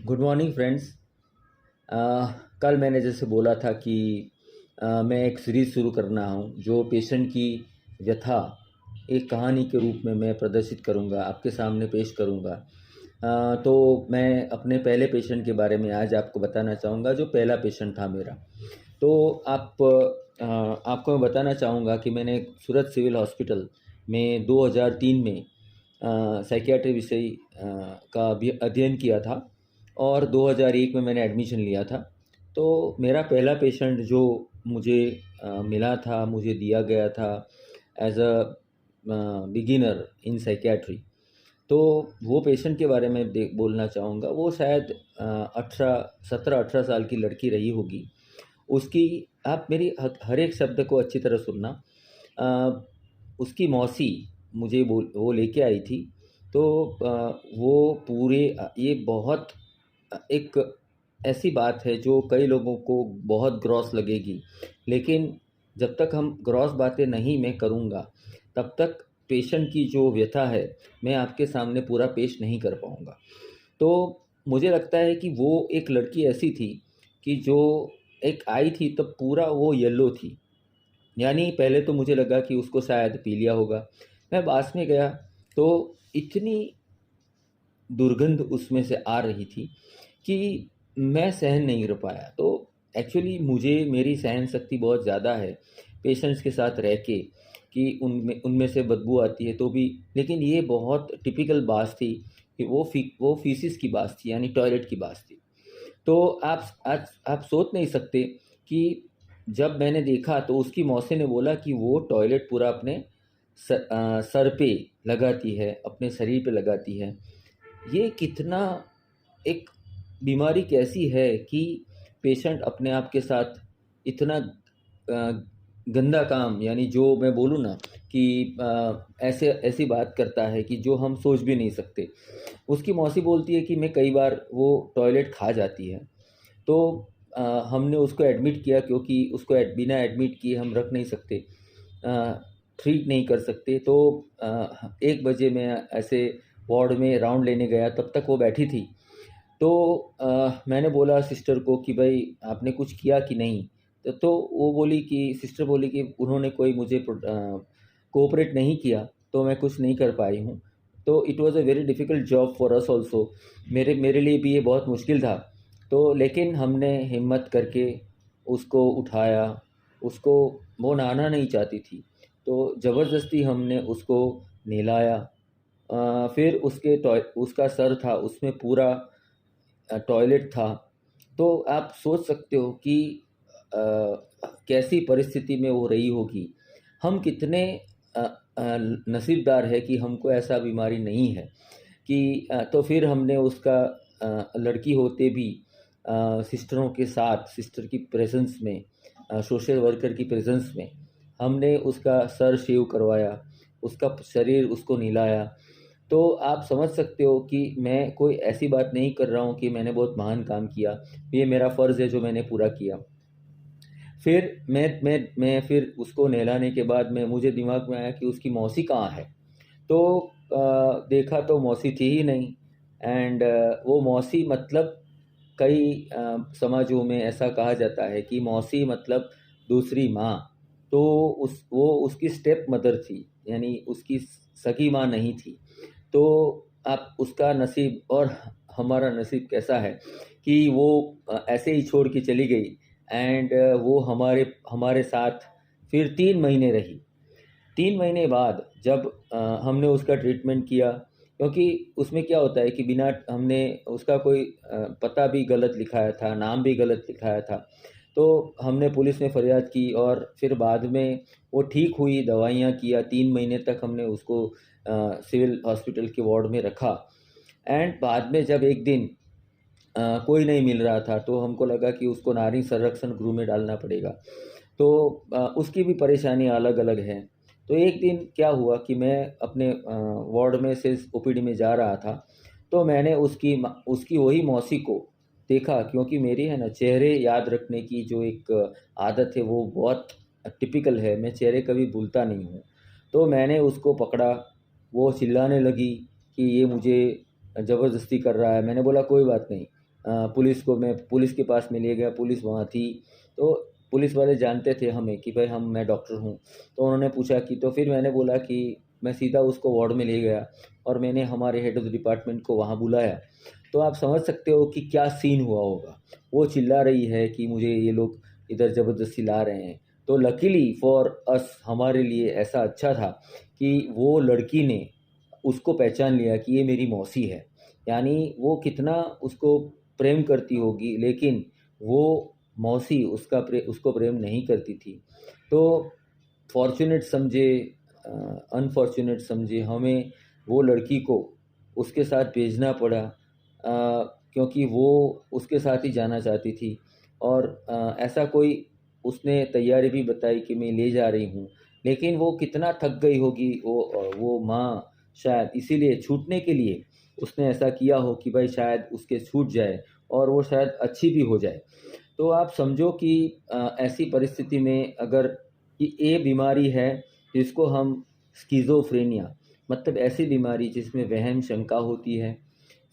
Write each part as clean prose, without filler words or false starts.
Good morning friends. कल मैंने जैसे बोला था कि मैं एक सीरीज़ शुरू करना हूँ जो पेशेंट की व्यथा एक कहानी के रूप में मैं प्रदर्शित करूँगा, आपके सामने पेश करूँगा। तो मैं अपने पहले पेशेंट के बारे में आज आपको बताना चाहूँगा, जो पहला पेशेंट था मेरा। तो आपको मैं बताना चाहूँगा कि मैंने सूरत सिविल हॉस्पिटल में 2003 में साइकियाट्री विषय का भी अध्ययन किया था और 2001 में मैंने एडमिशन लिया था। तो मेरा पहला पेशेंट जो मुझे मिला था, मुझे दिया गया था as a beginner in psychiatry. तो वो पेशेंट के बारे में बोलना चाहूँगा। वो शायद 17-18 साल की लड़की रही होगी। उसकी आप मेरी हर एक शब्द को अच्छी तरह सुनना। उसकी मौसी मुझे वो लेके आई थी। तो वो पूरे ये बहुत एक ऐसी बात है जो कई लोगों को बहुत ग्रॉस लगेगी, लेकिन जब तक हम ग्रॉस बातें नहीं मैं करूँगा, तब तक पेशेंट की जो व्यथा है मैं आपके सामने पूरा पेश नहीं कर पाऊँगा। तो मुझे लगता है कि वो एक लड़की ऐसी थी कि जो एक आई थी तब पूरा वो येलो थी। यानी पहले तो मुझे लगा कि उसको शायद पी लिया होगा। मैं पास में गया तो इतनी दुर्गंध उसमें से आ रही थी कि मैं सहन नहीं कर पाया। तो एक्चुअली मुझे मेरी सहन शक्ति बहुत ज़्यादा है पेशेंट्स के साथ रह के, कि उनमें उनमें से बदबू आती है तो भी, लेकिन ये बहुत टिपिकल बात थी कि वो फीसिस की बात थी, यानी टॉयलेट की बात थी। तो आप सोच नहीं सकते कि जब मैंने देखा तो उसकी मौसी ने बोला कि वो टॉयलेट पूरा अपने सर पे लगाती है, अपने शरीर पे लगाती है। ये कितना एक बीमारी कैसी है कि पेशेंट अपने आप के साथ इतना गंदा काम, यानी जो मैं बोलूँ ना कि ऐसे ऐसी बात करता है कि जो हम सोच भी नहीं सकते। उसकी मौसी बोलती है कि मैं कई बार वो टॉयलेट खा जाती है। तो हमने उसको एडमिट किया, क्योंकि उसको बिना एडमिट किए हम रख नहीं सकते, ट्रीट नहीं कर सकते। तो 1 बजे मैं ऐसे वार्ड में राउंड लेने गया, तब तक वो बैठी थी। तो मैंने बोला सिस्टर को कि भाई आपने कुछ किया कि नहीं। तो वो बोली कि सिस्टर बोली कि उन्होंने कोई मुझे कोऑपरेट नहीं किया, तो मैं कुछ नहीं कर पाई हूँ। तो it was a very difficult job for us also. मेरे मेरे लिए भी ये बहुत मुश्किल था। तो लेकिन हमने हिम्मत करके उसको उठाया। उसको वो नहाना नहीं चाहती थी, तो ज़बरदस्ती हमने उसको नहलाया। फिर उसका सर था, उसमें पूरा टॉयलेट था। तो आप सोच सकते हो कि अ, कैसी परिस्थिति में वो रही होगी। हम कितने अ, नसीबदार है कि हमको ऐसा बीमारी नहीं है कि तो फिर हमने उसका लड़की होते भी सिस्टरों के साथ, सिस्टर की प्रेजेंस में, सोशल वर्कर की प्रेजेंस में हमने उसका सर शेव करवाया, उसका शरीर उसको नहलाया। तो आप समझ सकते हो कि मैं कोई ऐसी बात नहीं कर रहा हूँ कि मैंने बहुत महान काम किया। ये मेरा फ़र्ज़ है जो मैंने पूरा किया। फिर मैं फिर उसको नहलाने के बाद मुझे दिमाग में आया कि उसकी मौसी कहाँ है। तो देखा तो मौसी थी ही नहीं। एंड वो मौसी मतलब कई समाजों में ऐसा कहा जाता है कि मौसी मतलब दूसरी माँ। तो वो उसकी स्टेप मदर थी, यानी उसकी सगी माँ नहीं थी। तो आप उसका नसीब और हमारा नसीब कैसा है कि वो ऐसे ही छोड़ के चली गई। एंड वो हमारे हमारे साथ फिर 3 महीने रही। 3 महीने बाद जब हमने उसका ट्रीटमेंट किया, क्योंकि उसमें क्या होता है कि बिना हमने उसका कोई पता भी गलत लिखाया था, नाम भी गलत लिखाया था। तो हमने पुलिस में फरियाद की और फिर बाद में वो ठीक हुई, दवाइयाँ किया। 3 महीने तक हमने उसको सिविल हॉस्पिटल के वार्ड में रखा। एंड बाद में जब एक दिन कोई नहीं मिल रहा था, तो हमको लगा कि उसको नारी संरक्षण गृह में डालना पड़ेगा। तो उसकी भी परेशानी अलग-अलग है। तो एक दिन क्या हुआ कि मैं अपने वार्ड में से ओपीडी में जा रहा था, तो मैंने उसकी वही मौसी को देखा, क्योंकि मेरी है ना चेहरे याद रखने की जो एक आदत है वो बहुत टिपिकल है, मैं चेहरे कभी भूलता नहीं हूँ। तो मैंने उसको पकड़ा, वो चिल्लाने लगी कि ये मुझे ज़बरदस्ती कर रहा है। मैंने बोला कोई बात नहीं, मैं पुलिस के पास में ले गया, पुलिस वहाँ थी। तो पुलिस वाले जानते थे हमें कि भाई मैं डॉक्टर हूँ। तो उन्होंने पूछा कि, तो फिर मैंने बोला कि मैं सीधा उसको वार्ड में ले गया और मैंने हमारे हेड ऑफ़ द डिपार्टमेंट को वहाँ बुलाया। तो आप समझ सकते हो कि क्या सीन हुआ होगा। वो चिल्ला रही है कि मुझे ये लोग इधर ज़बरदस्ती ला रहे हैं। तो लकीली फॉर अस, हमारे लिए ऐसा अच्छा था कि वो लड़की ने उसको पहचान लिया कि ये मेरी मौसी है। यानी वो कितना उसको प्रेम करती होगी, लेकिन वो मौसी उसको प्रेम नहीं करती थी। तो फॉर्च्यूनेट समझे अनफॉर्च्यूनेट समझे, हमें वो लड़की को उसके साथ भेजना पड़ा, क्योंकि वो उसके साथ ही जाना चाहती थी। और ऐसा कोई उसने तैयारी भी बताई कि मैं ले जा रही हूँ, लेकिन वो कितना थक गई होगी वो माँ, शायद इसीलिए छूटने के लिए उसने ऐसा किया हो कि भाई शायद उसके छूट जाए और वो शायद अच्छी भी हो जाए। तो आप समझो कि ऐसी परिस्थिति में अगर ये बीमारी है जिसको हम स्किज़ोफ्रेनिया, मतलब ऐसी बीमारी जिसमें वहम शंका होती है।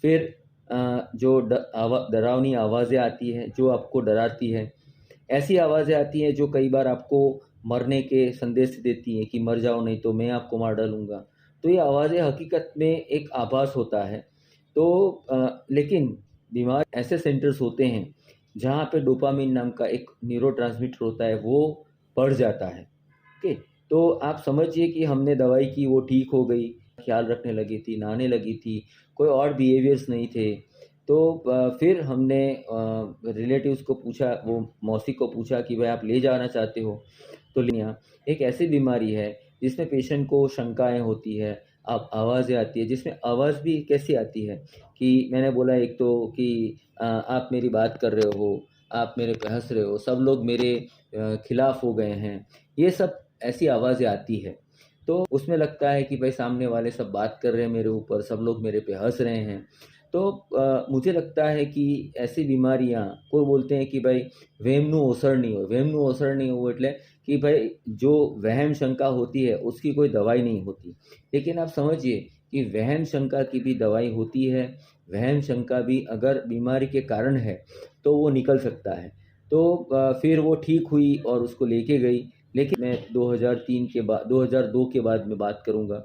फिर जो डरावनी आवाज़ें आती हैं जो आपको डराती है। ऐसी आवाज़ें आती हैं जो कई बार आपको मरने के संदेश देती हैं कि मर जाओ नहीं तो मैं आपको मार डालूँगा। तो ये आवाज़ें हकीकत में एक आभास होता है। तो लेकिन बीमार ऐसे सेंटर्स होते हैं जहाँ पे डोपामाइन नाम का एक न्यूरोट्रांसमीटर होता है, वो बढ़ जाता है। ओके, तो आप समझिए कि हमने दवाई की, वो ठीक हो गई, ख्याल रखने लगी थी, नहाने लगी थी, कोई और बिहेवियर्स नहीं थे। तो फिर हमने रिलेटिव्स को पूछा, वो मौसी को पूछा कि भाई आप ले जाना चाहते हो? तो लिया। एक ऐसी बीमारी है जिसमें पेशेंट को शंकाएँ होती है, अब आवाज़ें आती है, जिसमें आवाज़ भी कैसी आती है कि मैंने बोला एक तो कि आप मेरी बात कर रहे हो, आप मेरे पे हँस रहे हो, सब लोग मेरे खिलाफ़ हो गए हैं। ये सब ऐसी आवाज़ें आती है। तो उसमें लगता है कि भाई सामने वाले सब बात कर रहे हैं मेरे ऊपर, सब लोग मेरे पे हँस रहे हैं। तो मुझे लगता है कि ऐसी बीमारियाँ, कोई बोलते हैं कि भाई वहमનું ઓસરણી હોય, વહેમનું ઓસરણી હોય એટલે कि भाई जो वहम शंका होती है उसकी कोई दवाई नहीं होती। लेकिन आप समझिए कि वहम शंका की भी दवाई होती है। वहम शंका भी अगर बीमारी के कारण है तो वो निकल सकता है। तो फिर वो ठीक हुई और उसको लेके गई। लेकिन मैं 2003 के बाद 2002 के बाद में बात करूँगा,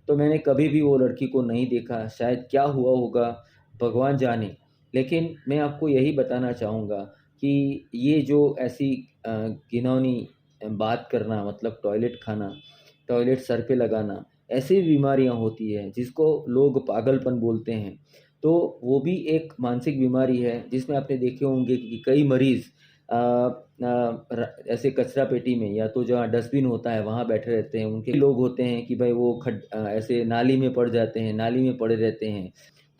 तो मैंने कभी भी वो लड़की को नहीं देखा। शायद क्या हुआ होगा भगवान जाने। लेकिन मैं आपको यही बताना चाहूँगा कि ये जो ऐसी घिनौनी बात करना, मतलब टॉयलेट खाना, टॉयलेट सर पे लगाना, ऐसी बीमारियाँ होती हैं जिसको लोग पागलपन बोलते हैं। तो वो भी एक मानसिक बीमारी है जिसमें आपने देखे होंगे कि कई मरीज़ ऐसे कचरा पेटी में या तो जहाँ डस्टबिन होता है वहाँ बैठे रहते हैं। उनके लोग होते हैं कि भाई वो ऐसे नाली में पड़ जाते हैं, नाली में पड़े रहते हैं।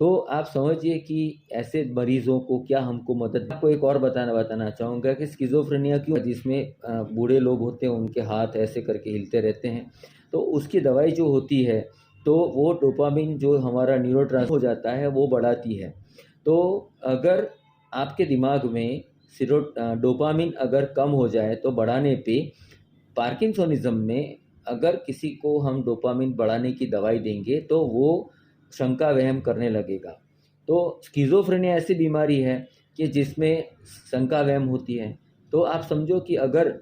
तो आप समझिए कि ऐसे मरीज़ों को क्या हमको मदद। आपको एक और बताना चाहूँगा कि स्किज़ोफ्रेनिया क्यों, जिसमें बूढ़े लोग होते हैं उनके हाथ ऐसे करके हिलते रहते हैं। तो उसकी दवाई जो होती है, तो वो डोपामाइन जो हमारा न्यूरोट्रांसमीटर हो जाता है वो बढ़ाती है। तो अगर आपके दिमाग में डोपामाइन अगर कम हो जाए तो बढ़ाने पे पार्किंसोनिज़्म में अगर किसी को हम डोपामाइन बढ़ाने की दवाई देंगे तो वो शंका वहम करने लगेगा। तो स्किज़ोफ्रेनिया ऐसी बीमारी है कि जिसमें शंका वहम होती है। तो आप समझो कि अगर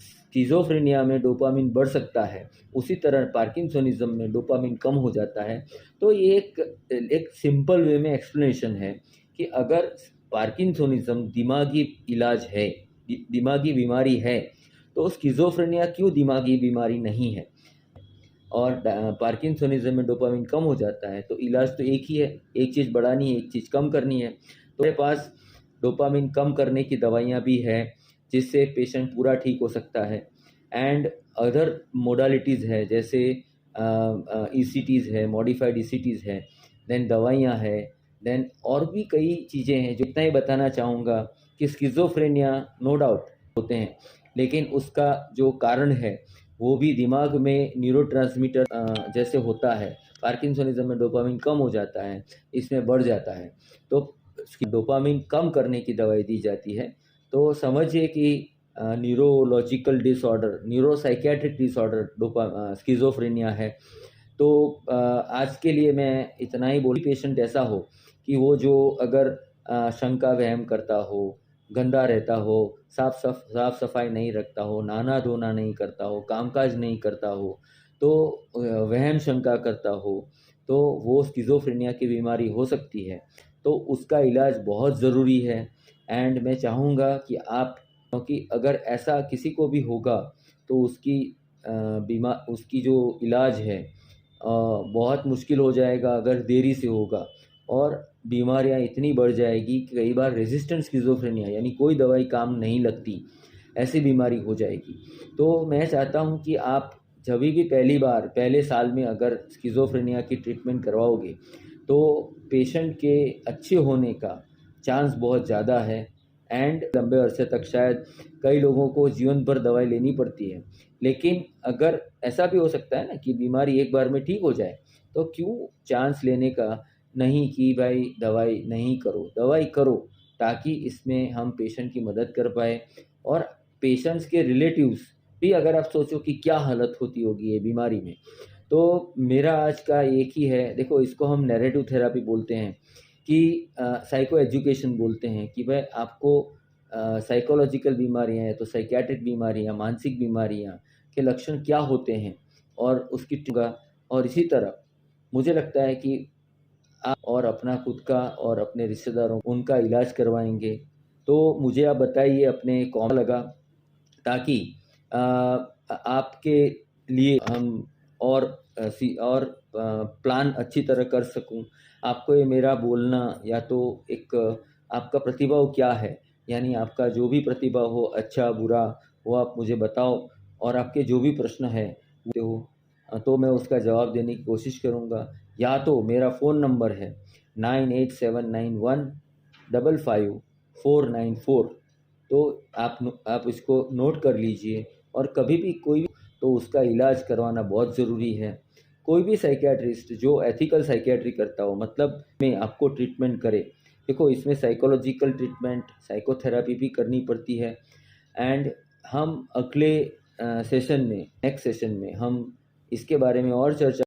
स्किज़ोफ्रेनिया में डोपामाइन बढ़ सकता है, उसी तरह पार्किंसोनिज़्म में डोपामाइन कम हो जाता है। तो ये एक सिंपल वे में एक्सप्लेनेशन है कि अगर पार्किंसोनिज़्म दिमागी इलाज है, दिमागी बीमारी है, तो स्किज़ोफ्रेनिया क्यों दिमागी बीमारी नहीं है। और पार्किंसोनिज़्म में डोपामाइन कम हो जाता है, तो इलाज तो एक ही है, एक चीज़ बढ़ानी है, एक चीज़ कम करनी है। तो मेरे पास डोपामाइन कम करने की दवाइयाँ भी हैं, जिससे पेशेंट पूरा ठीक हो सकता है। एंड अदर मोडालिटीज़ है, जैसे ईसीटीज़ है, मॉडिफाइड ईसीटीज़ है, देन दवाइयाँ है, देन और भी कई चीज़ें हैं। जो इतना ही बताना चाहूँगा कि स्किज़ोफ्रेनिया नो डाउट होते हैं, लेकिन उसका जो कारण है वो भी दिमाग में न्यूरोट्रांसमीटर जैसे होता है। पार्किंसोनिज़्म में डोपामाइन कम हो जाता है, इसमें बढ़ जाता है। तो डोपामाइन कम करने की दवाई दी जाती है। तो समझिए कि neurological disorder, neuropsychiatric disorder schizophrenia है। तो आज के लिए मैं इतना ही बोलूँ, पेशेंट ऐसा हो कि वो जो अगर शंका वहम करता हो, गंदा रहता हो, साफ सफाई नहीं रखता हो, नहाना धोना नहीं करता हो, कामकाज नहीं करता हो, तो वहम शंका करता हो, तो वो स्किज़ोफ्रेनिया की बीमारी हो सकती है। तो उसका इलाज बहुत ज़रूरी है। एंड मैं चाहूँगा कि आप, क्योंकि अगर ऐसा किसी को भी होगा तो उसकी जो इलाज है बहुत मुश्किल हो जाएगा अगर देरी से होगा, और बीमारियां इतनी बढ़ जाएगी कि कई बार रेजिस्टेंट स्किज़ोफ्रेनिया यानी कोई दवाई काम नहीं लगती, ऐसी बीमारी हो जाएगी। तो मैं चाहता हूं कि आप जब भी पहली बार पहले साल में अगर स्किज़ोफ्रेनिया की ट्रीटमेंट करवाओगे तो पेशेंट के अच्छे होने का चांस बहुत ज़्यादा है। एंड लंबे अरसे तक शायद कई लोगों को जीवन भर दवाई लेनी पड़ती है, लेकिन अगर ऐसा भी हो सकता है ना कि बीमारी एक बार में ठीक हो जाए, तो क्यों चांस लेने का नहीं कि भाई दवाई नहीं करो, दवाई करो, ताकि इसमें हम पेशेंट की मदद कर पाए। और पेशेंट्स के रिलेटिव्स भी, अगर आप सोचो कि क्या हालत होती होगी ये बीमारी में, तो मेरा आज का एक ही है, देखो इसको हम नैरेटिव थेरेपी बोलते हैं कि साइको एजुकेशन बोलते हैं कि भाई आपको साइकोलॉजिकल बीमारियां हैं तो साइकियाट्रिक बीमारियां, मानसिक बीमारियां के लक्षण क्या होते हैं और उसकी और इसी तरह मुझे लगता है कि आप और अपना खुद का और अपने रिश्तेदारों उनका इलाज करवाएंगे। तो मुझे आप बताइए अपने कौन लगा, ताकि आपके लिए हम और प्लान अच्छी तरह कर सकूं। आपको ये मेरा बोलना या तो एक आपका प्रतिभा क्या है, यानी आपका जो भी प्रतिभा हो, अच्छा बुरा, वो आप मुझे बताओ, और आपके जो भी प्रश्न है तो मैं उसका जवाब देने की कोशिश करूँगा। या तो मेरा फ़ोन नंबर है 9879155494। तो आप इसको नोट कर लीजिए, और कभी भी कोई भी तो उसका इलाज करवाना बहुत ज़रूरी है। कोई भी साइकियाट्रिस्ट जो एथिकल साइकियाट्री करता हो, मतलब में आपको ट्रीटमेंट करे, देखो इसमें साइकोलॉजिकल ट्रीटमेंट, साइकोथेरेपी भी करनी पड़ती है। एंड हम अगले सेशन में, नेक्स्ट सेशन में हम इसके बारे में और चर्चा